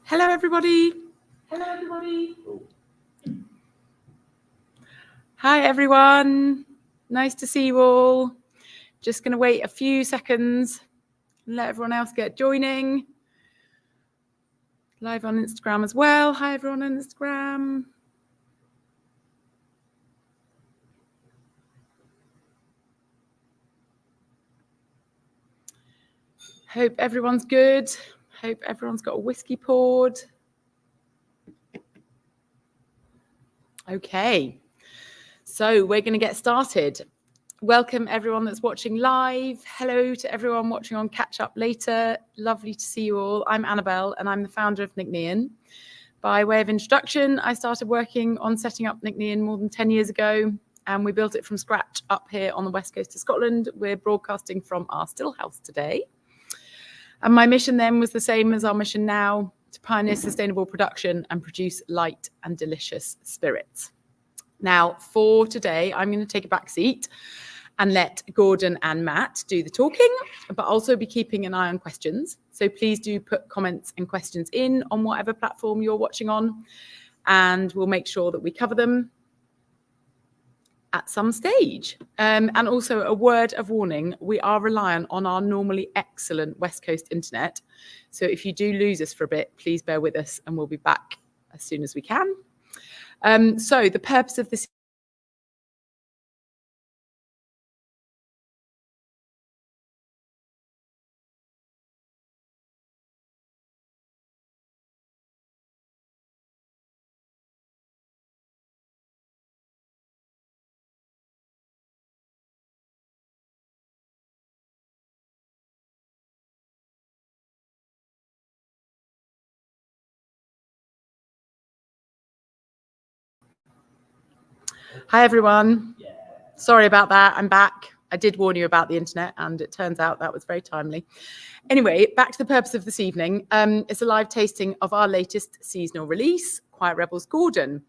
Hello, everybody. Hello, everybody. Hi, everyone. Nice to see you all. Just going to wait a few seconds and let everyone else get joining. Live on Instagram as well. Hi, everyone on Instagram. Hope everyone's good. Hope everyone's got a whiskey poured. Okay, so we're going to get started. Welcome everyone that's watching live. Hello to everyone watching on catch up later. Lovely to see you all. I'm Annabel and I'm the founder of Ncnean. By way of introduction, I started working on setting up Ncnean more than 10 years ago, and we built it from scratch up here on the west coast of Scotland. We're broadcasting from our still house today. And my mission then was the same as our mission now, to pioneer sustainable production and produce light and delicious spirits. Now, for today, I'm going to take a back seat and let Gordon and Matt do the talking, but also be keeping an eye on questions. So please do put comments and questions in on whatever platform you're watching on, and we'll make sure that we cover them at some stage. And also a word of warning, we are reliant on our normally excellent West Coast internet. So if you do lose us for a bit, please bear with us and we'll be back as soon as we can. So the purpose of this Hi, everyone. Sorry about that. I'm back. I did warn you about the internet, and it turns out that was very timely. Anyway, back to the purpose of this evening. It's a live tasting of our latest seasonal release, Quiet Rebels Gordon.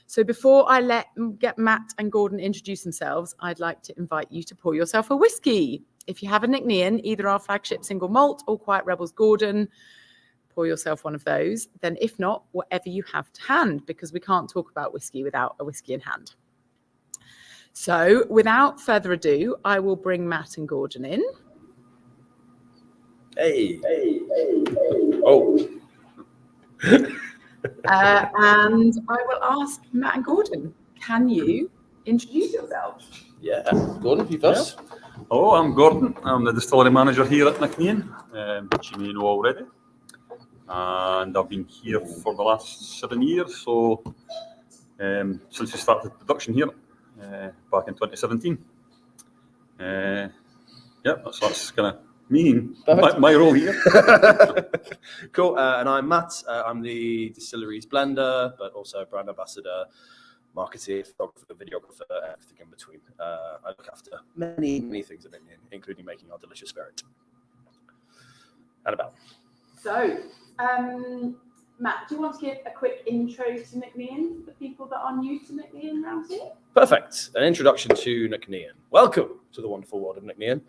So before I get Matt and Gordon introduce themselves, I'd like to invite you to pour yourself a whiskey. If you have a Ncnean, either our flagship single malt or Quiet Rebels Gordon, pour yourself one of those. Then if not, whatever you have to hand, because we can't talk about whiskey without a whiskey in hand. So without further ado, I will bring Matt and Gordon in. Hey. Oh. And I will ask Matt and Gordon, can you introduce yourselves? Yeah. Gordon, you first. Yeah. Hello, I'm Gordon. I'm the distillery manager here at Ncnean, which you may know already. And I've been here for the last 7 years, so since we started production here back in 2017. That's kind of me, my role here. Cool. And I'm Matt. I'm the distillery's blender, but also brand ambassador, marketer, photographer, videographer, everything in between. I look after many things at Ncnean, including making our delicious spirit. Annabel. So, Matt, do you want to give a quick intro to Ncnean for people that are new to Ncnean around here? Perfect. An introduction to Ncnean. Welcome to the wonderful world of Ncnean.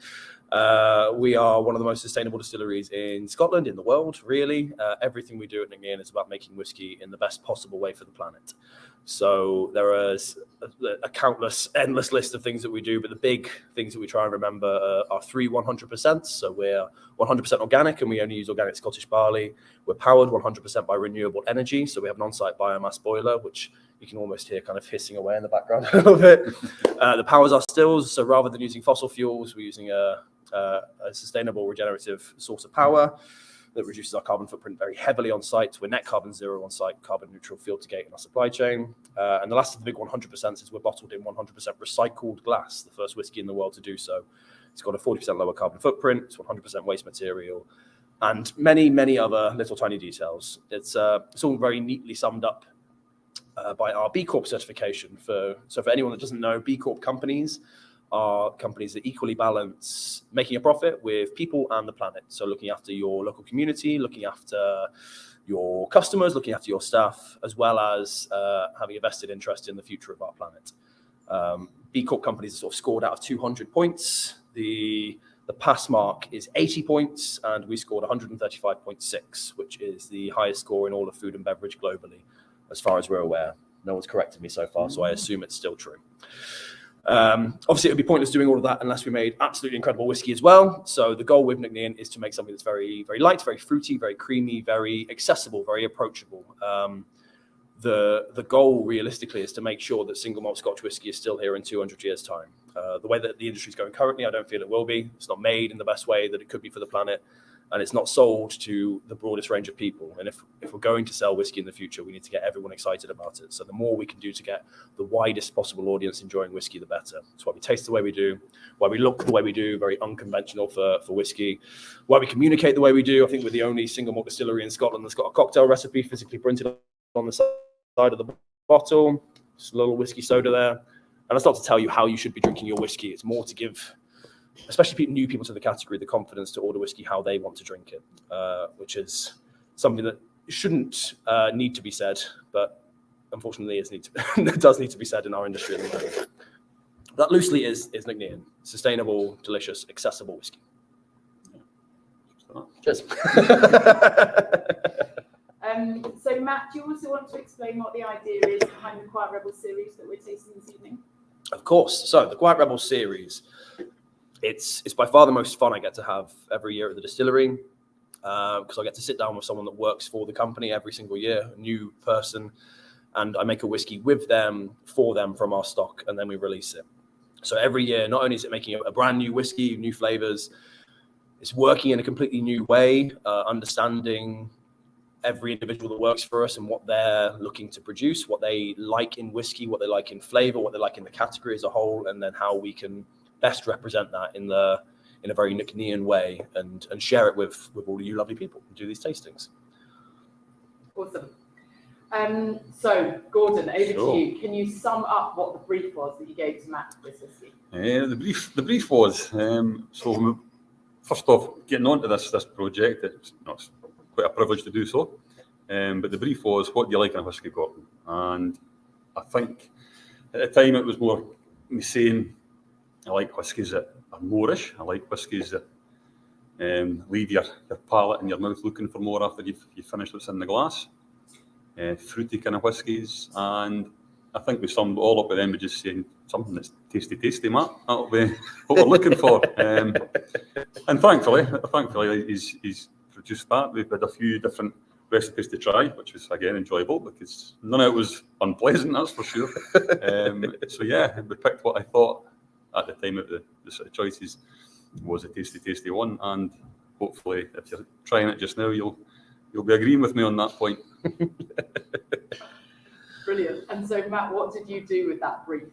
We are one of the most sustainable distilleries in Scotland, in the world, really. Everything we do at Ncnean is about making whiskey in the best possible way for the planet. So there is a countless, endless list of things that we do, but the big things that we try and remember are 3 100%. So we're 100% organic and we only use organic Scottish barley. We're powered 100% by renewable energy. So we have an on-site biomass boiler, which you can almost hear kind of hissing away in the background a little bit. The powers our stills. So rather than using fossil fuels, we're using a sustainable regenerative source of power that reduces our carbon footprint very heavily on site. We're net carbon zero on site, carbon neutral field to gate in our supply chain. And the last of the big 100% is we're bottled in 100% recycled glass, the first whiskey in the world to do so. It's got a 40% lower carbon footprint, it's 100% waste material, and many other little tiny details. It's all very neatly summed up by our B Corp certification. So for anyone that doesn't know, B Corp companies are companies that equally balance making a profit with people and the planet. So looking after your local community, looking after your customers, looking after your staff, as well as having a vested interest in the future of our planet. B Corp companies are sort of scored out of 200 points. The The pass mark is 80 points, and we scored 135.6, which is the highest score in all of food and beverage globally, as far as we're aware. No one's corrected me so far, so I assume it's still true. Obviously, it would be pointless doing all of that unless we made absolutely incredible whiskey as well. So the goal with Ncnean is to make something that's very, very light, very fruity, very creamy, very accessible, very approachable. The goal realistically is to make sure that single malt Scotch whiskey is still here in 200 years' time. The way that the industry is going currently, I don't feel it will be. It's not made in the best way that it could be for the planet, and it's not sold to the broadest range of people. And if we're going to sell whiskey in the future, we need to get everyone excited about it. So the more we can do to get the widest possible audience enjoying whiskey, the better. That's why we taste the way we do, why we look the way we do, very unconventional for whiskey, why we communicate the way we do. I think we're the only single malt distillery in Scotland that's got a cocktail recipe physically printed on the side of the bottle. Just a little whiskey soda there. And that's not to tell you how you should be drinking your whiskey. It's more to give, especially new people to the category, the confidence to order whiskey how they want to drink it, which is something that shouldn't need to be said, but unfortunately it does need to be said in our industry at the moment. That loosely is Ncnean. Sustainable, delicious, accessible whiskey. Cheers. So Matt, do you also want to explain what the idea is behind the Quiet Rebels series that we're tasting this evening? Of course. So the Quiet Rebels series, it's by far the most fun I get to have every year at the distillery, because I get to sit down with someone that works for the company every single year, a new person, and I make a whiskey with them, for them, from our stock, and then we release it. So every year, not only is it making a brand new whiskey, new flavors, it's working in a completely new way, understanding every individual that works for us and what they're looking to produce, what they like in whiskey, what they like in flavor, what they like in the category as a whole, and then how we can best represent that in a very Ncnean way and share it with all of you lovely people who do these tastings. Awesome. So Gordon, over Sure. to you. Can you sum up what the brief was that you gave to Matt for this whiskey? The brief was, so first off, getting onto this project, it's quite a privilege to do so, but the brief was, what do you like in a whiskey, Gordon? And I think at the time it was more me saying, I like whiskies that are moreish. I like whiskies that leave your palate and your mouth looking for more after you've finished what's in the glass. Fruity kind of whiskies, and I think we summed it all up with them by just saying something that's tasty, Matt. That'll be what we're looking for. And thankfully, he's produced that. We've had a few different recipes to try, which was again enjoyable because none of it was unpleasant, that's for sure. So yeah, we picked what I thought at the time of the sort of choices was a tasty one, and hopefully if you're trying it just now, you'll be agreeing with me on that point. Brilliant. And so Matt, what did you do with that brief?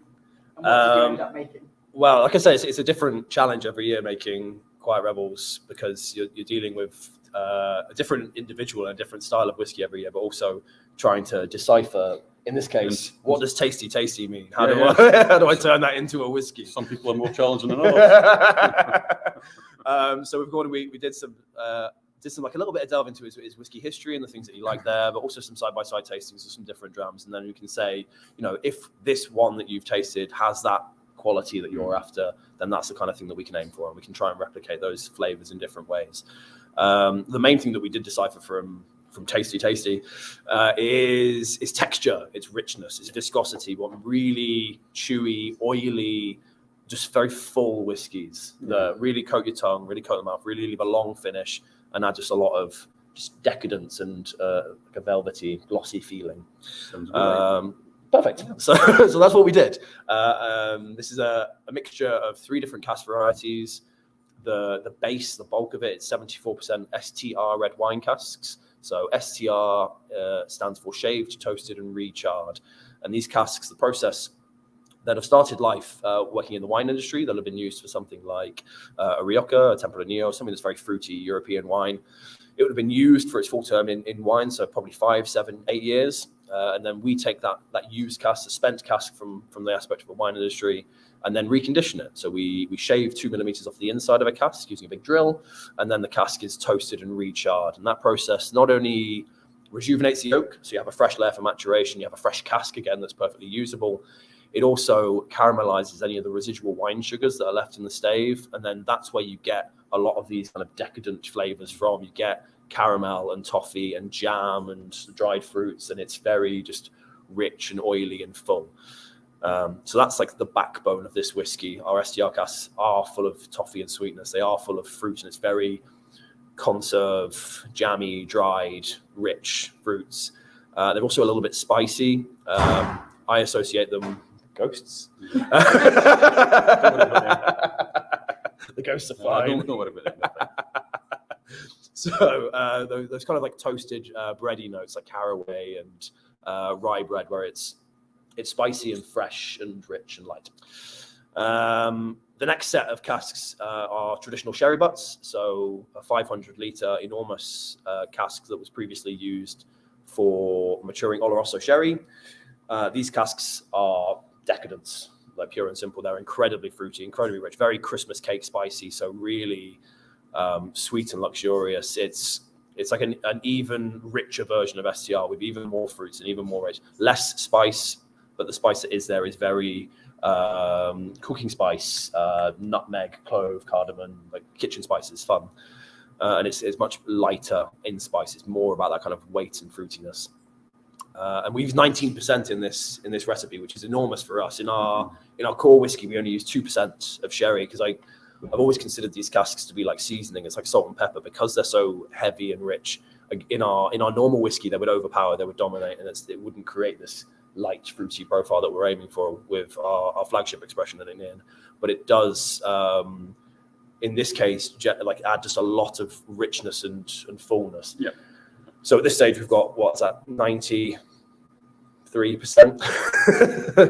And what did you end up making? Well, like I say, it's a different challenge every year making Quiet Rebels, because you're dealing with a different individual and a different style of whiskey every year, but also trying to decipher, in this case, what does tasty mean? How do I turn that into a whiskey? Some people are more challenging than others. So we've gone. We did some like a little bit of delve into his whiskey history and the things that he liked there, but also some side-by-side tastings of some different drams, and then we can say, if this one that you've tasted has that quality that you're after, then that's the kind of thing that we can aim for, and we can try and replicate those flavors in different ways. The main thing that we did decipher from tasty is texture, its richness, its viscosity. What really chewy, oily, just very full whiskies that really coat your tongue, really coat the mouth, really leave a long finish, and add just a lot of just decadence and like a velvety, glossy feeling. Perfect. So that's what we did. This is a mixture of 3 different cask varieties. The base, the bulk of it, it's 74% STR red wine casks. So STR stands for shaved, toasted, and recharred. And these casks, the process that have started life working in the wine industry, that have been used for something like a Rioja, a Tempranillo, something that's very fruity European wine. It would have been used for its full term in wine, so probably 5, 7, 8 years. And then we take that used cask, the spent cask from the aspect of the wine industry, and then recondition it. So we shave 2 millimeters off the inside of a cask using a big drill, and then the cask is toasted and recharred. And that process not only rejuvenates the oak, so you have a fresh layer for maturation, you have a fresh cask again that's perfectly usable. It also caramelizes any of the residual wine sugars that are left in the stave, and then that's where you get a lot of these kind of decadent flavors from. You get caramel and toffee and jam and dried fruits, and it's very just rich and oily and full. So that's like the backbone of this whiskey. Our STR casks are full of toffee and sweetness. They are full of fruit, and it's very conserve, jammy, dried, rich fruits. They're also a little bit spicy. I associate them ghosts. The ghosts are fine. Don't worry about that. So those kind of like toasted bready notes, like caraway and rye bread, where it's spicy and fresh and rich and light. The next set of casks are traditional sherry butts. So a 500-litre enormous cask that was previously used for maturing Oloroso sherry. These casks are decadence, like pure and simple. They're incredibly fruity, incredibly rich, very Christmas cake spicy. So really sweet and luxurious. It's like an even richer version of STR with even more fruits and even more rich, less spice, but the spice that is there is very cooking spice, nutmeg, clove, cardamom, like kitchen spices, fun. And it's much lighter in spice. It's more about that kind of weight and fruitiness. And we use 19% in this recipe, which is enormous for us. In our core whiskey, we only use 2% of sherry, because I've always considered these casks to be like seasoning. It's like salt and pepper, because they're so heavy and rich. In our normal whiskey, they would overpower, they would dominate, and it wouldn't create this light, fruity profile that we're aiming for with our flagship expression at Ncnean. But it does, in this case, like add just a lot of richness and fullness. Yeah. So at this stage, we've got, what's that, 93%,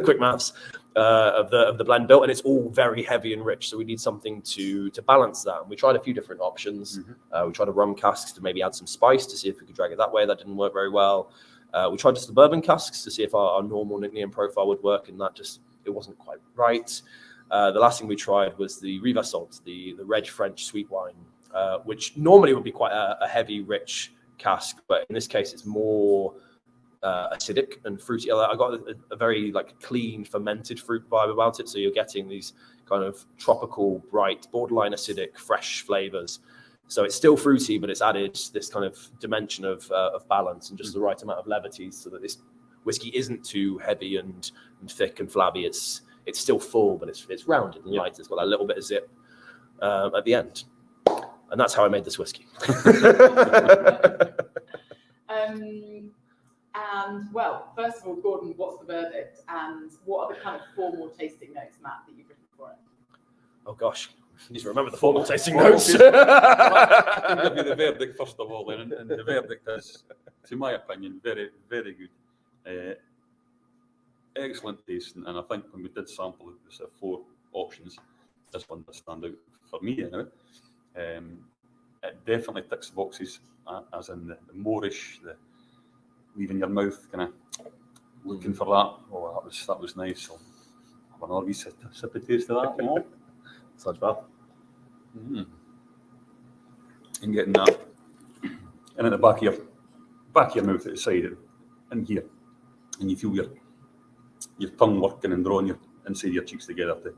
quick maths, of the blend built, and it's all very heavy and rich. So we need something to balance that. And we tried a few different options. We tried a rum casks to maybe add some spice to see if we could drag it that way. That didn't work very well. We tried just the bourbon casks to see if our normal Ncnean profile would work, and it wasn't quite right. The last thing we tried was the Riva Salt, the red French sweet wine, which normally would be quite a heavy, rich cask, but in this case it's more acidic and fruity. I got a very like clean fermented fruit vibe about it, so you're getting these kind of tropical, bright, borderline acidic, fresh flavors. So it's still fruity, but it's added this kind of dimension of balance and just the right amount of levity, so that this whiskey isn't too heavy and thick and flabby. It's still full, but it's rounded and light. It's got that little bit of zip at the end. And that's how I made this whiskey. And well, first of all, Gordon, what's the verdict, and what are the kind of formal tasting notes, Matt, that you've written for it? Oh gosh, I need to remember the formal tasting notes. I can give you the verdict first of all, and the verdict is, to my opinion, very, very good. Excellent taste, and I think when we did sample the 4 options, this one does stand out for me anyway. It definitely ticks the boxes, as in the moreish, the leaving your mouth kind of looking for that. Oh, that was nice. I'll have another wee sip of taste of that. You know? Sounds well. And getting that in at the back of your mouth at the side, in here, and you feel your tongue working and drawing your inside your cheeks together to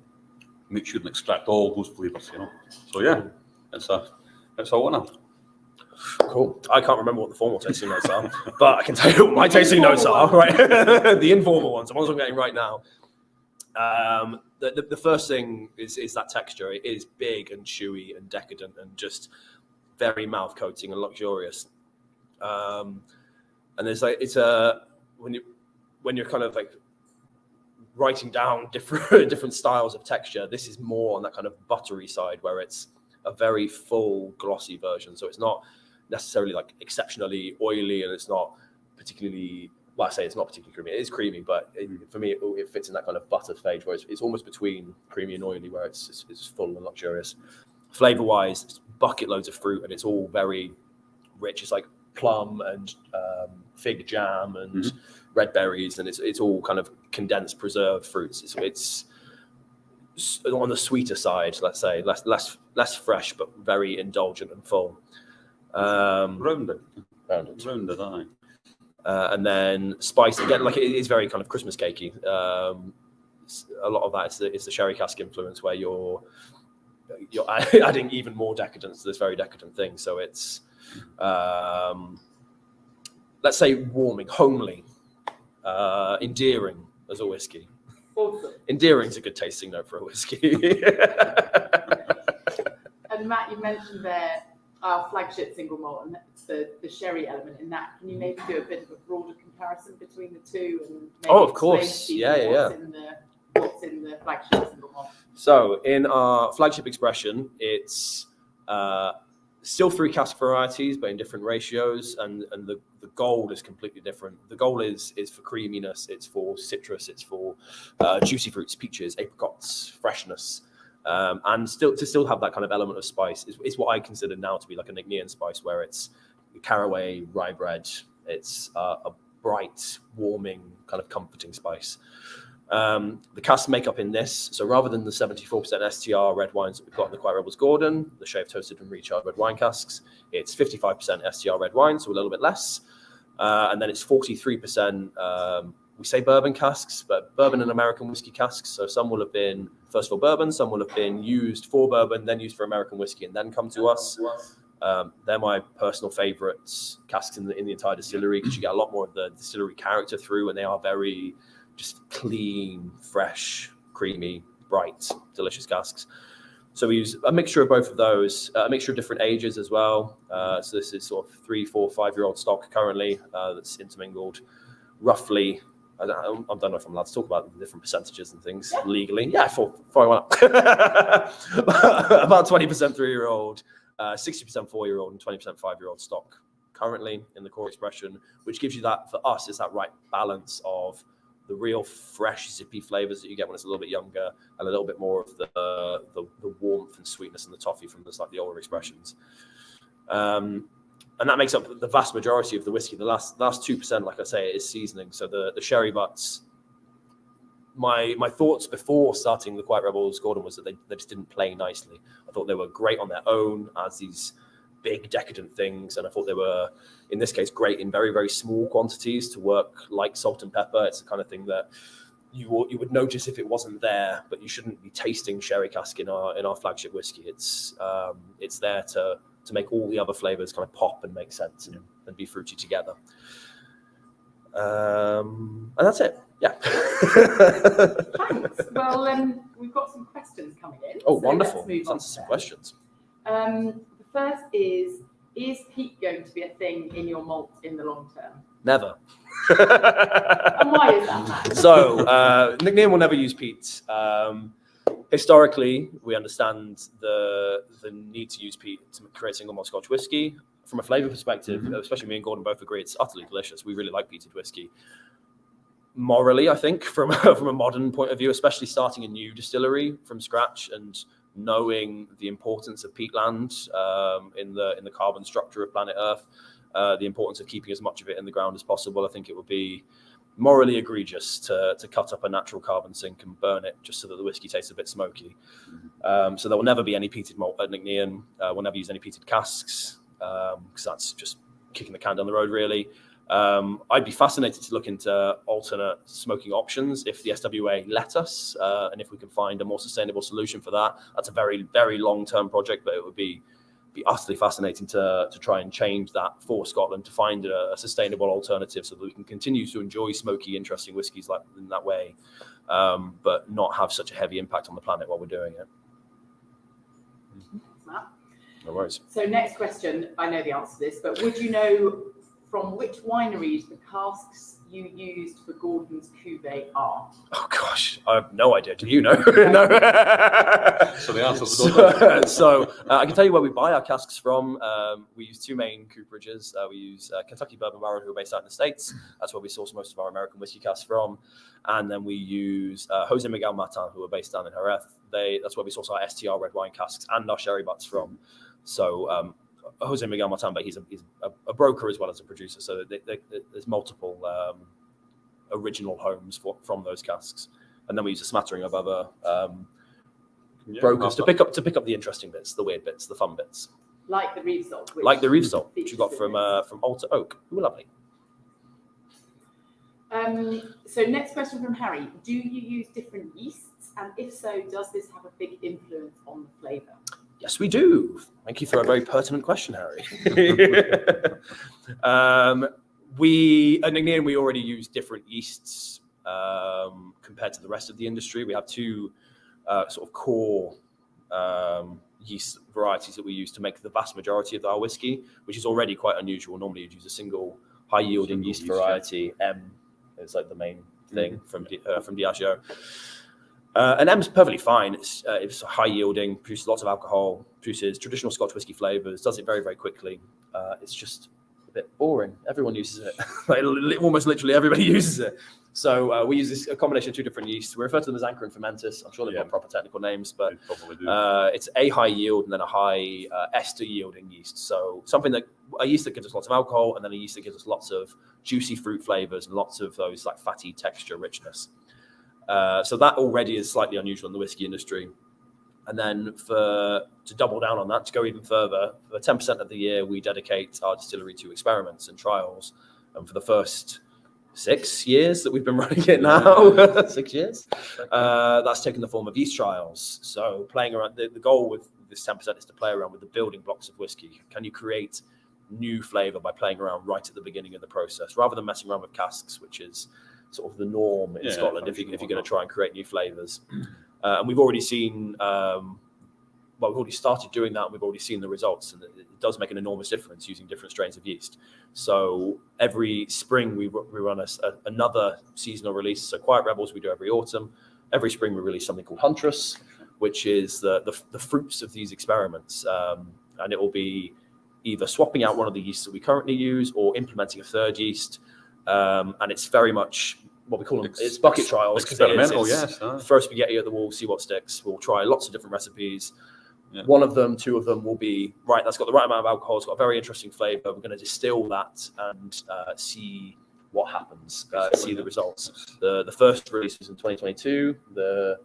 make sure and extract all those flavours, you know. So yeah, it's a winner. Cool. I can't remember what the formal tasting notes are, but I can tell you what my tasting notes are, right? The informal ones, the ones I'm getting right now. The first thing is that texture. It is big and chewy and decadent and just very mouth coating and luxurious. And there's like when you're kind of like writing down different styles of texture, this is more on that kind of buttery side, where it's a very full, glossy version. So it's not necessarily like exceptionally oily, and it's not particularly, well, I say it's not particularly creamy. It is creamy, but for me, it fits in that kind of butter stage, where it's almost between creamy and oily, where it's full and luxurious. Flavor-wise, it's bucket loads of fruit, and it's all very rich. It's like plum and fig jam and red berries, and it's all kind of condensed, preserved fruits. It's on the sweeter side, let's say, less fresh, but very indulgent and full. Rounded, aye. And then spice again, like it is very kind of Christmas cakey. a lot of that is the sherry cask influence, where you're adding even more decadence to this very decadent thing. So it's let's say warming, homely, endearing as a whiskey. Awesome. Endearing's a good tasting note for a whiskey. And Matt, you mentioned there our flagship single malt and the sherry element in that. Can you maybe do a bit of a broader comparison between the two? And maybe of course. Yeah. What's in the flagship single malt? So in our flagship expression, it's still 3 cask varieties, but in different ratios, and the goal is completely different. The goal is for creaminess, it's for citrus, it's for juicy fruits, peaches, apricots, freshness, and still have that kind of element of spice. It's what I consider now to be like a Ncnean spice, where it's caraway, rye bread. It's a bright, warming, kind of comforting spice. The cask makeup in this, so rather than the 74% STR red wines that we've got in the Quiet Rebels Gordon, the shaved, toasted and recharred red wine casks, it's 55% STR red wine, so a little bit less. And then it's 43%, we say bourbon casks, but bourbon and American whiskey casks. So some will have been first for bourbon, some will have been used for bourbon, then used for American whiskey, and then come to us. They're my personal favorites casks in the entire distillery, because you get a lot more of the distillery character through, and they are very just clean, fresh, creamy, bright, delicious casks. So we use a mixture of both of those, a mixture of different ages as well. So this is sort of 3, 4, 5-year-old stock currently that's intermingled roughly. I don't know if I'm allowed to talk about the different percentages and things legally. Yeah, for about 20% 3-year-old, 60% 4-year-old, and 20% 5-year-old stock currently in the core expression, which gives you that, for us, is that right balance of the real fresh, zippy flavors that you get when it's a little bit younger, and a little bit more of the warmth and sweetness and the toffee from the slightly older expressions. And that makes up the vast majority of the whiskey. The last 2%, like I say, is seasoning. So the sherry butts, my thoughts before starting the Quiet Rebels Gordon was that they just didn't play nicely. I thought they were great on their own as these big decadent things, and I thought they were, in this case, great in very, very small quantities to work like salt and pepper. It's the kind of thing that you would notice if it wasn't there, but you shouldn't be tasting sherry cask in our flagship whiskey. It's there to make all the other flavors kind of pop and make sense and be fruity together. And that's it. Yeah. Thanks. Well, we've got some questions coming in. Oh, so wonderful. Let's answer some questions. The first is peat going to be a thing in your malt in the long term? Never. And why is that, Matt? So, Ncnean will never use peat. Historically, we understand the need to use peat to create single malt Scotch whiskey. From a flavour perspective, especially me and Gordon both agree, it's utterly delicious. We really like peated whiskey. Morally, I think, from a modern point of view, especially starting a new distillery from scratch and knowing the importance of peatland in the carbon structure of planet Earth, the importance of keeping as much of it in the ground as possible, I think it would be morally egregious to cut up a natural carbon sink and burn it just so that the whiskey tastes a bit smoky. So there will never be any peated malt at Ncnean. We'll never use any peated casks because that's just kicking the can down the road, really. I'd be fascinated to look into alternate smoking options if the SWA let us, and if we can find a more sustainable solution for that. That's a very, very long-term project, but it would be utterly fascinating to try and change that for Scotland, to find a sustainable alternative so that we can continue to enjoy smoky, interesting whiskies like in that way, but not have such a heavy impact on the planet while we're doing it. Thanks, Matt. No worries. So next question, I know the answer to this, but would you know from which wineries the casks you used for Gordon's cuvee are? Oh gosh, I have no idea. Do you know? No. So the answer So I can tell you where we buy our casks from. We use two main cooperages. We use Kentucky Bourbon Barrel, who are based out in the States. That's where we source most of our American whiskey casks from. And then we use Jose Miguel Martin, who are based down in Jerez. That's where we source our STR red wine casks and our sherry butts from. So Jose Miguel Martin, but he's a broker as well as a producer. So there's multiple original homes from those casks, and then we use a smattering of other brokers to pick up the interesting bits, the weird bits, the fun bits, like the Reeve Salt, which you got from Alta Oak. Ooh, lovely. So next question from Harry. Do you use different yeasts? And if so, does this have a big influence on the flavour? Yes, we do. Thank you for a very pertinent question, Harry. We at Nc'nean, we already use different yeasts compared to the rest of the industry. We have two sort of core yeast varieties that we use to make the vast majority of our whiskey, which is already quite unusual. Normally you'd use a single high-yielding yeast variety. M is like the main thing from Diageo. And M's perfectly fine. It's high-yielding, produces lots of alcohol, produces traditional Scotch whiskey flavors, does it very, very quickly. It's just a bit boring. Everyone uses it. Like, almost literally everybody uses it. So we use a combination of two different yeasts. We refer to them as Nc'nean Fermentus. I'm sure they've got proper technical names, but it's a high yield and then a high ester yielding yeast. So a yeast that gives us lots of alcohol, and then a yeast that gives us lots of juicy fruit flavors and lots of those like fatty texture richness. So that already is slightly unusual in the whiskey industry. And then to double down on that, to go even further, for 10% of the year, we dedicate our distillery to experiments and trials. And for the first 6 years that we've been running it now, 6 years, that's taken the form of yeast trials. So playing around, the goal with this 10% is to play around with the building blocks of whiskey. Can you create new flavor by playing around right at the beginning of the process, rather than messing around with casks, which is sort of the norm in Scotland if you're going to try and create new flavors. And we've already seen, we've already started doing that. And we've already seen the results, and it does make an enormous difference using different strains of yeast. So every spring we run another seasonal release. So Quiet Rebels we do every autumn. Every spring we release something called Huntress, which is the fruits of these experiments. And it will be either swapping out one of the yeasts that we currently use or implementing a third yeast. And it's very much what we call them. It's bucket trials. Experimental, Throw spaghetti at the wall, see what sticks. We'll try lots of different recipes. Yeah. 1 of them, 2 of them will be, right, that's got the right amount of alcohol. It's got a very interesting flavor. We're going to distill that and see what happens, see the results. The first release was in 2022. The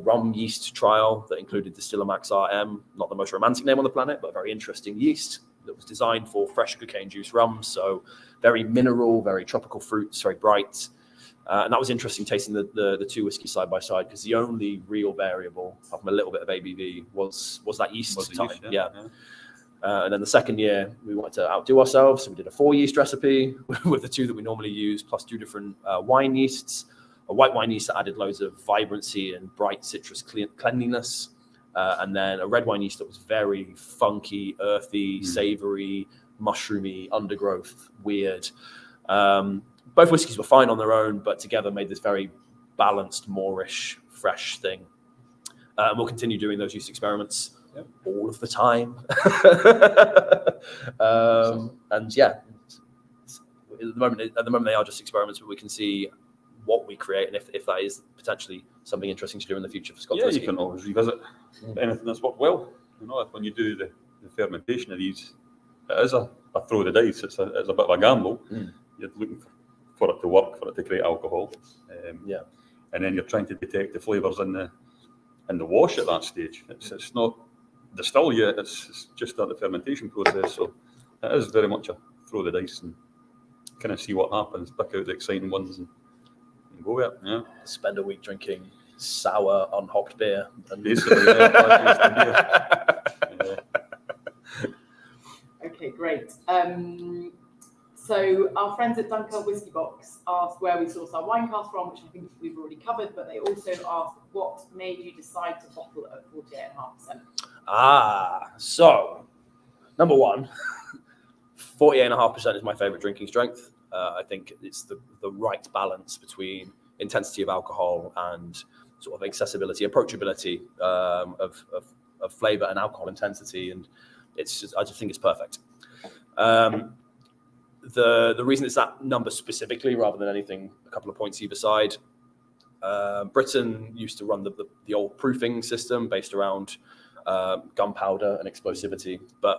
rum yeast trial that included Distiller Max RM, not the most romantic name on the planet, but a very interesting yeast that was designed for fresh cocaine juice rum. So very mineral, very tropical fruits, very bright. And that was interesting tasting the two whiskeys side by side, because the only real variable, apart from a little bit of ABV, was that yeast type. And then the second year, we wanted to outdo ourselves. So we did a 4 yeast recipe with the 2 that we normally use, plus 2 different wine yeasts. A white wine yeast that added loads of vibrancy and bright citrus cleanliness. And then a red wine yeast that was very funky, earthy, savory, mushroomy, undergrowth, weird. Both whiskies were fine on their own, but together made this very balanced, moorish, fresh thing. And we'll continue doing those yeast experiments all of the time. And yeah, at the moment they are just experiments, but we can see what we create and if that is potentially something interesting to do in the future for Scotch whiskey. You can always revisit anything that's worked well. You know, when you do the fermentation of these, it is a throw the dice. It's a bit of a gamble. You're looking for it to work, for it to create alcohol. And then you're trying to detect the flavours in the wash at that stage. It's not distilled yet. It's just at the fermentation process. So it is very much a throw the dice and kind of see what happens. Pick out the exciting ones and go with it. Yeah. Spend a week drinking sour, unhopped beer. And basically, Okay, great. So our friends at Dunkel Whiskey Box asked where we source our wine cask from, which I think we've already covered, but they also asked what made you decide to bottle at 48.5%? So number one, 48.5% is my favorite drinking strength. I think it's the right balance between intensity of alcohol and sort of accessibility, approachability of flavor and alcohol intensity, and I just think it's perfect. The reason it's that number specifically, rather than anything a couple of points either side, Britain used to run the old proofing system based around gunpowder and explosivity, but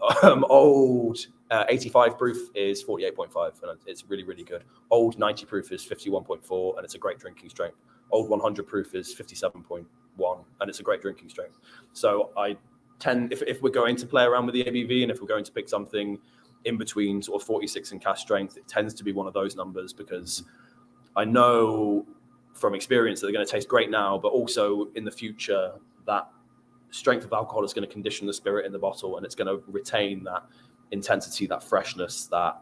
old 85 proof is 48.5, and it's really, really good. Old 90 proof is 51.4, and it's a great drinking strength. Old 100 proof is 57.1, and it's a great drinking strength. So I tend, if we're going to play around with the ABV, and if we're going to pick something in between sort of 46 and cask strength, it tends to be one of those numbers, because I know from experience that they're going to taste great now, but also in the future, that strength of alcohol is going to condition the spirit in the bottle, and it's going to retain that intensity, that freshness, that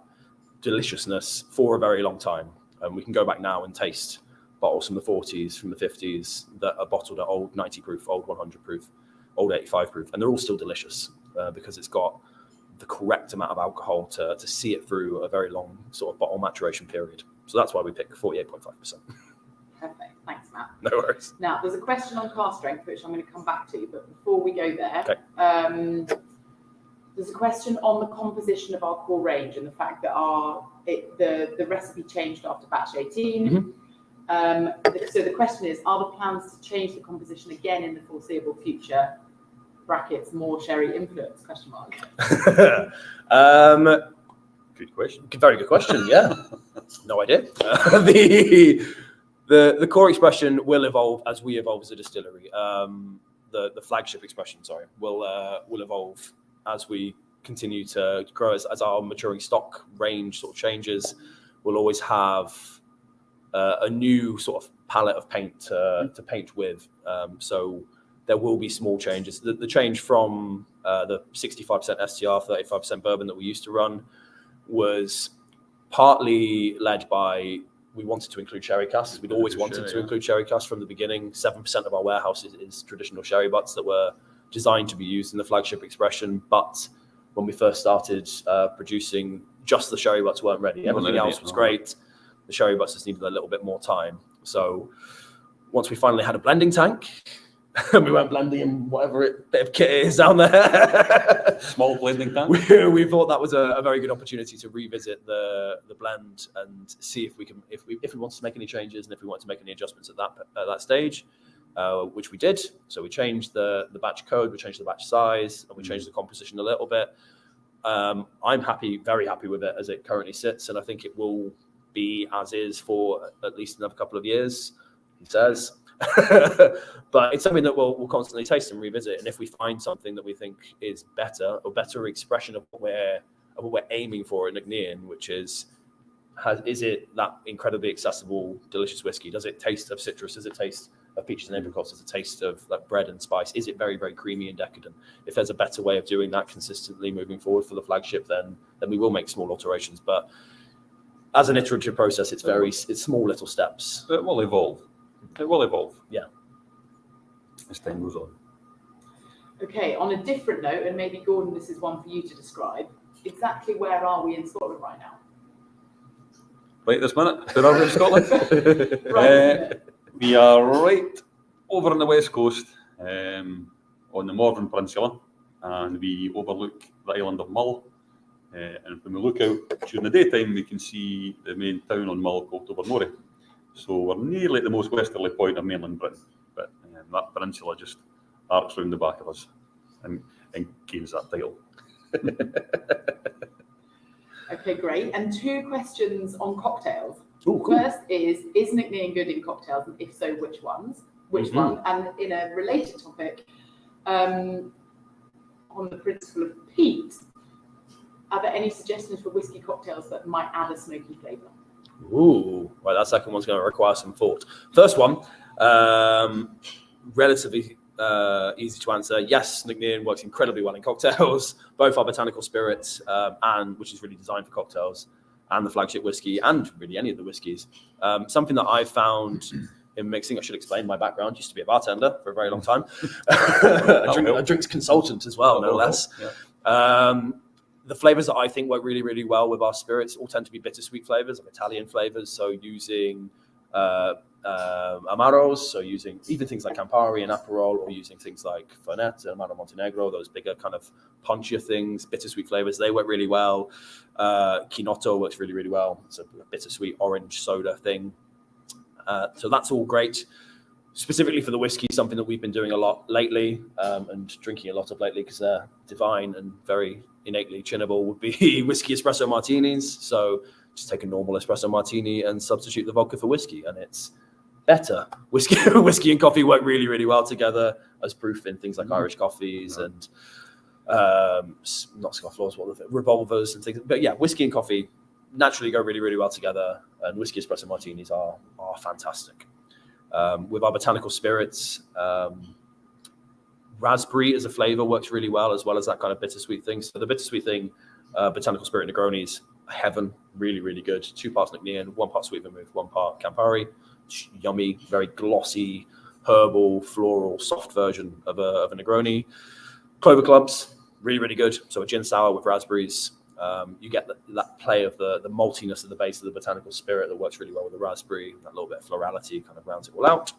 deliciousness for a very long time. And we can go back now and taste bottles from the 40s, from the 50s that are bottled at old 90 proof, old 100 proof, old 85 proof, and they're all still delicious because it's got the correct amount of alcohol to see it through a very long sort of bottle maturation period. So that's why we pick 48.5%. Perfect. Thanks, Matt. No worries. Now, there's a question on cask strength, which I'm going to come back to, but before we go there, there's a question on the composition of our core range and the fact that the recipe changed after batch 18. So the question is, are the plans to change the composition again in the foreseeable future? Brackets, more sherry influence, question mark. Good question. Very good question, yeah. No idea. The core expression will evolve as we evolve as a distillery. The flagship expression, will evolve as we continue to grow, as our maturing stock range sort of changes. We'll always have a new sort of palette of paint to paint with. So there will be small changes. The change from the 65% STR, 35% bourbon that we used to run was partly led by we wanted to include sherry casks. We'd always wanted to include sherry casks from the beginning. 7% of our warehouse is traditional sherry butts that were designed to be used in the flagship expression. But when we first started producing, just the sherry butts weren't ready. Everything else was great. The sherry butts just needed a little bit more time. So once we finally had a blending tank, and we weren't blending in whatever bit of kit it is down there. Small blending tank. We thought that was a very good opportunity to revisit the blend and see if we wanted to make any changes and if we wanted to make any adjustments at that stage, which we did. So we changed the batch code, we changed the batch size, and we changed the composition a little bit. I'm very happy with it as it currently sits, and I think it will be as is for at least another couple of years, he says. But it's something that we'll constantly taste and revisit, and if we find something that we think is better expression of what we're aiming for at Ncnean, which is it that incredibly accessible, delicious whiskey? Does it taste of citrus? Does it taste of peaches and apricots? Does it taste of like bread and spice? Is it very, very creamy and decadent? If there's a better way of doing that consistently moving forward for the flagship, then we will make small alterations. But as an iterative process, it's small little steps. It will evolve. It will evolve. Yeah. As time goes on. Okay, on a different note, and maybe Gordon, this is one for you to describe, exactly where are we in Scotland right now? Right this minute, where are we in Scotland? Right. We are right over on the west coast, on the Morven Peninsula, and we overlook the island of Mull. And when we look out during the daytime, we can see the main town on Mull called Tobermory. So we're nearly at the most westerly point of mainland Britain, but that peninsula just arcs round the back of us and gains that title. Okay, great. And two questions on cocktails. Ooh, cool. First is Ncnean good in cocktails? And if so, which ones? Which one? And in a related topic, on the principle of peat, are there any suggestions for whiskey cocktails that might add a smoky flavour? Ooh, right, that second one's going to require some thought. First one, relatively easy to answer. Yes, Ncnean works incredibly well in cocktails, both our botanical spirits, and which is really designed for cocktails, and the flagship whiskey, and really any of the whiskies. Something that I've found in mixing, I should explain my background, used to be a bartender for a very long time. a drinks consultant as well, no less. Yeah. The flavors that I think work really, really well with our spirits all tend to be bittersweet flavors, like Italian flavors. So using Amaros, so using even things like Campari and Aperol, or using things like Fernet and Amaro Montenegro, those bigger kind of punchier things, bittersweet flavors, they work really well. Kinotto works really, really well. It's a bittersweet orange soda thing. So that's all great. Specifically for the whiskey, something that we've been doing a lot lately and drinking a lot of lately because they're divine and very innately chinnable would be whiskey espresso martinis. So just take a normal espresso martini and substitute the vodka for whiskey, and it's better. Whiskey and coffee work really, really well together, as proof in things like Irish coffees and not scofflaws, revolvers and things. But yeah, whiskey and coffee naturally go really, really well together. And whiskey espresso martinis are fantastic. With our botanical spirits, raspberry as a flavor works really well as that kind of bittersweet thing. So the bittersweet thing, botanical spirit Negronis, heaven, really, really good. 2 parts Ncnean, 1 part sweet vermouth, 1 part Campari. Yummy, very glossy, herbal, floral, soft version of a Negroni. Clover clubs, really, really good. So a gin sour with raspberries. You get that play of the maltiness at the base of the botanical spirit that works really well with the raspberry. That little bit of florality kind of rounds it all out.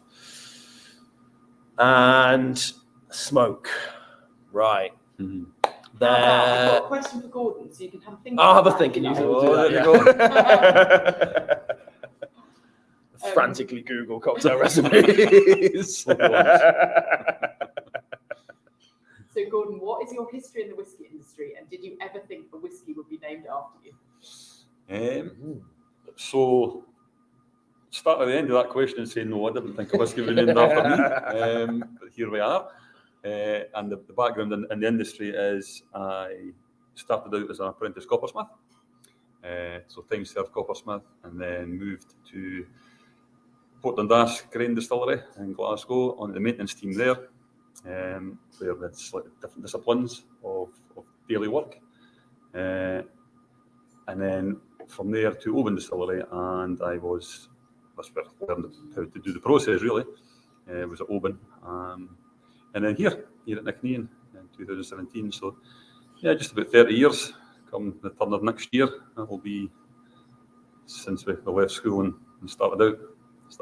And smoke, right. Mm-hmm. I've got a question for Gordon, so you can have a think. I'll have a think, and you can do that. Frantically Google cocktail recipes. So, Gordon, what is your history in the whiskey industry, and did you ever think a whiskey would be named after you? So, start at the end of that question and say, no, I didn't think a whiskey would be named after me. But here we are. And the background in the industry is I started out as an apprentice coppersmith. So time served coppersmith, and then moved to Portland Grain Distillery in Glasgow on the maintenance team there, where we had slightly different disciplines of daily work. And then from there to Oban Distillery, and that's where I learned how to do the process really. Was at Oban. And then here at Ncnean in 2017. So, yeah, just about 30 years. Come the turn of next year, that will be since we left school and started out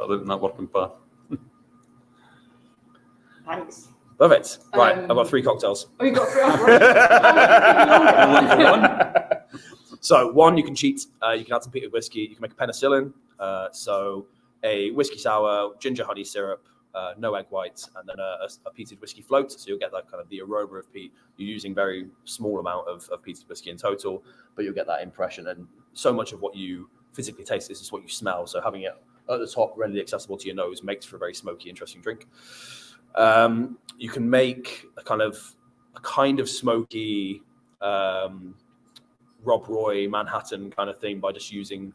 in that working path. Thanks. Perfect. Right, I've got 3 cocktails. Oh, you got 3. So 1, you can cheat. You can add some peated whiskey. You can make a penicillin. So a whiskey sour, ginger honey syrup, no egg whites, and then a peated whiskey float. So you'll get that kind of the aroma of peat. You're using very small amount of peated whiskey in total, but you'll get that impression. And so much of what you physically taste is what you smell. So having it at the top, readily accessible to your nose, makes for a very smoky, interesting drink. You can make a kind of smoky Rob Roy Manhattan kind of thing by just using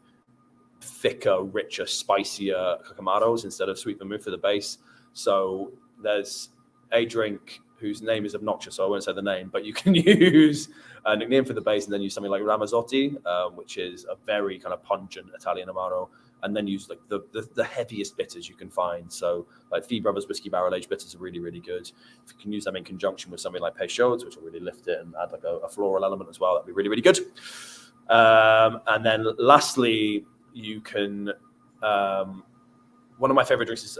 thicker, richer, spicier cacamaros instead of sweet vermouth for the base. So there's a drink whose name is obnoxious, so I won't say the name, but you can use Ncnean for the base and then use something like Ramazzotti, which is a very kind of pungent Italian Amaro, and then use like the heaviest bitters you can find. So like Fee Brothers Whiskey Barrel Aged bitters are really, really good. If you can use them in conjunction with something like Peychaud's, which will really lift it and add like a floral element as well, that'd be really, really good. And then lastly, you can, one of my favorite drinks is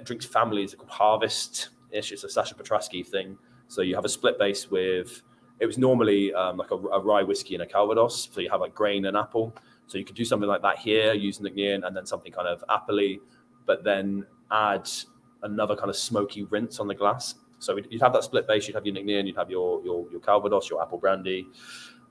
drinks families are called Harvest-ish. It's a Sasha Petrasky thing. So you have a split base with, it was normally like a rye whiskey and a Calvados. So you have like grain and apple. So you could do something like that here using Ncnean, and then something kind of apple-y, but then add another kind of smoky rinse on the glass. So you'd have that split base, you'd have your Ncnean, you'd have your Calvados, your apple brandy.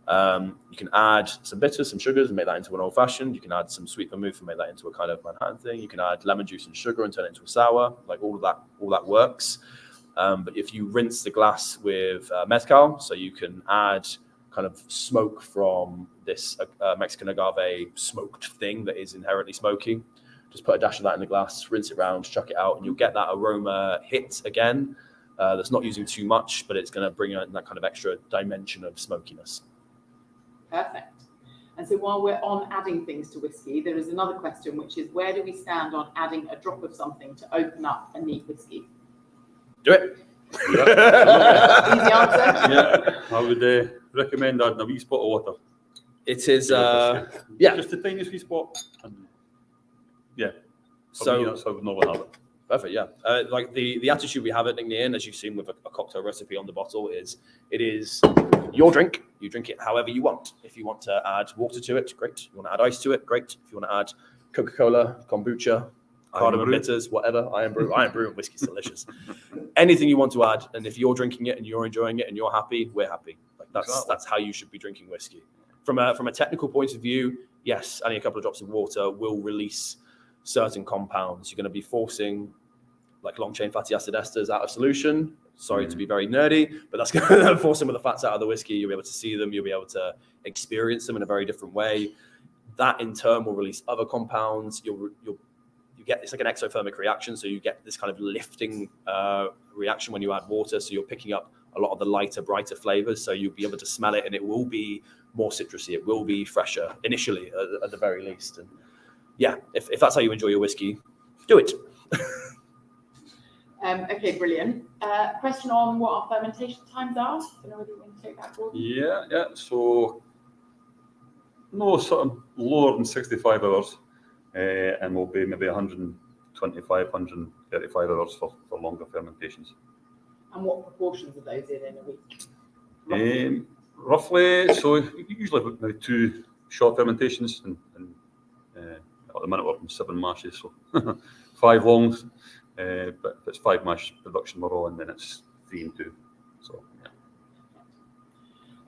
You can add some bitters, some sugars, and make that into an old-fashioned. You can add some sweet vermouth and make that into a kind of Manhattan thing. You can add lemon juice and sugar and turn it into a sour. Like all that works. But if you rinse the glass with mezcal, so you can add kind of smoke from this Mexican agave smoked thing that is inherently smoky. Just put a dash of that in the glass, rinse it around, chuck it out, and you'll get that aroma hit again. That's not using too much, but it's going to bring in that kind of extra dimension of smokiness. Perfect. And so while we're on adding things to whiskey, there is another question, which is where do we stand on adding a drop of something to open up a neat whiskey? Do it. Yeah. Easy answer. Yeah, I would recommend adding a wee spot of water. It is, yeah, just the tiniest wee spot. And yeah, so me, that's how I would normally have it. Perfect, yeah. Like the attitude we have at Ncnean, as you've seen with a cocktail recipe on the bottle, is it is your drink. You drink it however you want. If you want to add water to it, great. If you want to add ice to it, great. If you want to add Coca-Cola, kombucha, cardamom bitters, whatever, iron brew and whiskey's delicious. Anything you want to add, and if you're drinking it and you're enjoying it and you're happy, we're happy. Like that's how you should be drinking whiskey. From a technical point of view, yes, adding a couple of drops of water will release certain compounds. You're going to be forcing like long chain fatty acid esters out of solution. Sorry to be very nerdy, but that's going to force some of the fats out of the whiskey. You'll be able to see them. You'll be able to experience them in a very different way. That in turn will release other compounds. You get, it's like an exothermic reaction. So you get this kind of lifting reaction when you add water. So you're picking up a lot of the lighter, brighter flavors. So you'll be able to smell it, and it will be more citrusy. It will be fresher initially, at the very least. And yeah, if that's how you enjoy your whiskey, do it. Okay, brilliant. Question on what our fermentation times are. I don't know whether you want to take that, Gordon. Yeah. So no, sort of lower than 65 hours, and will be maybe 125, 135 hours for longer fermentations. And what proportions of those in a week? Roughly, so usually maybe 2 short fermentations, and at the minute we're in 7 mashes, so 5 longs. But if it's 5 mash production we're on, then it's 3 and 2. So yeah.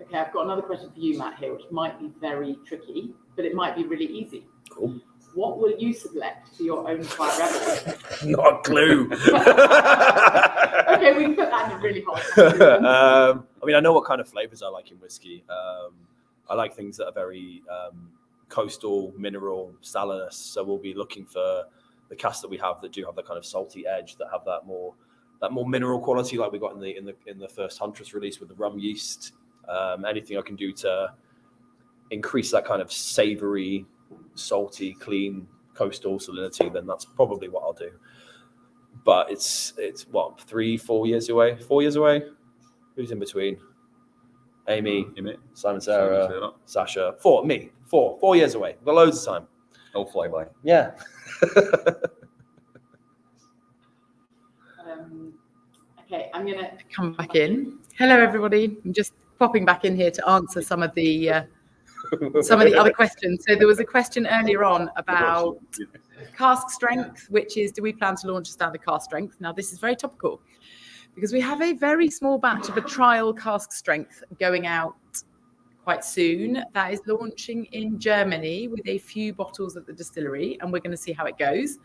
Okay, I've got another question for you, Matt, here, which might be very tricky, but it might be really easy. Cool. What will you select for your own Quiet Rebel? Not a clue. Okay, we can put that in a really hard I mean, I know what kind of flavors I like in whiskey. I like things that are very coastal, mineral, salinous. So we'll be looking for the casks that we have that do have that kind of salty edge, that have that more mineral quality, like we got in the first Huntress release with the rum yeast. Anything I can do to increase that kind of savory, salty, clean coastal salinity, then that's probably what I'll do. But it's what, 3-4 years away? 4 years away? Who's in between? Amy, Simon, Sarah, Sasha. 4 years away. We've got loads of time. I'll fly by. Yeah. Okay, I'm going to come back in. Hello, everybody. I'm just popping back in here to answer some of the other questions. So there was a question earlier on about cask strength, which is, do we plan to launch a standard cask strength? Now, this is very topical because we have a very small batch of a trial cask strength going out quite soon. That is launching in Germany with a few bottles at the distillery, and we're going to see how it goes.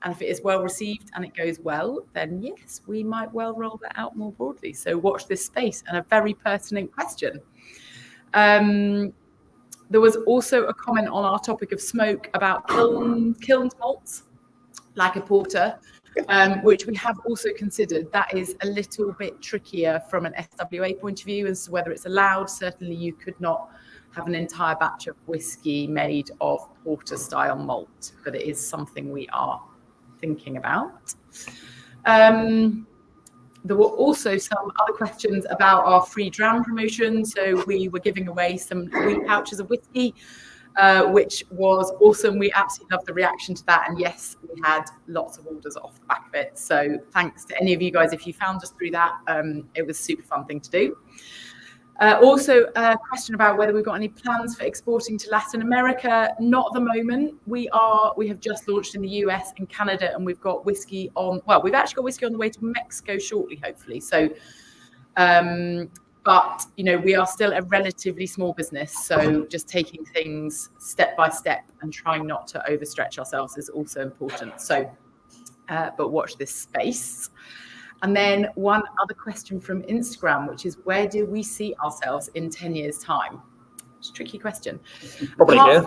And if it is well received and it goes well, then yes, we might well roll that out more broadly. So watch this space. And a very pertinent question. There was also a comment on our topic of smoke about kilned malts, like a porter, which we have also considered. That is a little bit trickier from an SWA point of view as to whether it's allowed. Certainly you could not have an entire batch of whiskey made of porter style malt, but it is something we are thinking about. There were also some other questions about our free dram promotion. So we were giving away some wheat pouches of whiskey, which was awesome. We absolutely loved the reaction to that. And yes, we had lots of orders off the back of it. So thanks to any of you guys if you found us through that. It was a super fun thing to do. Also, a question about whether we've got any plans for exporting to Latin America. Not at the moment. We have just launched in the US and Canada, and we've got whiskey on. Well, we've actually got whiskey on the way to Mexico shortly, hopefully. So, but we are still a relatively small business, so just taking things step by step and trying not to overstretch ourselves is also important. So, but watch this space. And then one other question from Instagram, which is, where do we see ourselves in 10 years' time? It's a tricky question. Probably here.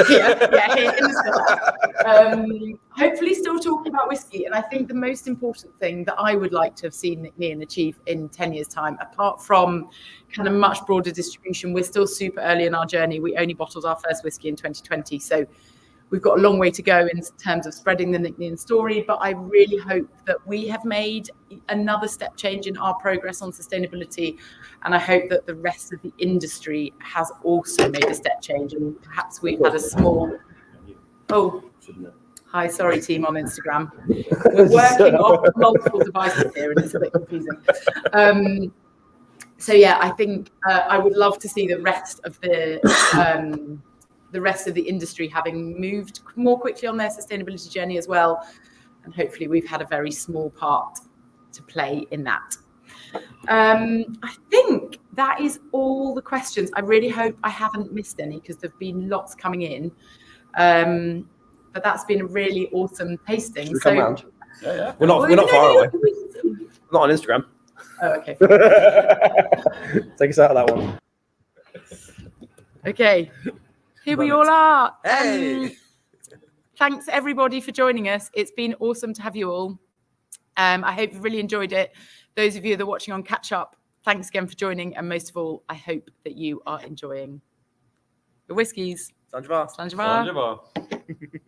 Here in the hopefully still talking about whiskey. And I think the most important thing that I would like to have seen Ncnean achieve in 10 years' time, apart from kind of much broader distribution, we're still super early in our journey. We only bottled our first whiskey in 2020. So we've got a long way to go in terms of spreading the Ncnean story, but I really hope that we have made another step change in our progress on sustainability. And I hope that the rest of the industry has also made a step change. And perhaps we've had a small... Oh, hi, sorry, team on Instagram. We're working off multiple devices here and it's a bit confusing. So yeah, I think I would love to see the rest of the industry having moved more quickly on their sustainability journey as well. And hopefully we've had a very small part to play in that. I think that is all the questions. I really hope I haven't missed any because there've been lots coming in. But that's been a really awesome tasting. Should we come round? Yeah. We're not far away. Not on Instagram. Oh, okay. Take us out of that one. Okay. Here we Love all it. are. Hey! Thanks everybody for joining us. It's been awesome to have you all. I hope you've really enjoyed it. Those of you that are watching on Catch Up, thanks again for joining. And most of all, I hope that you are enjoying your whiskies. Sanjivar. Sanjivar. Sanjivar.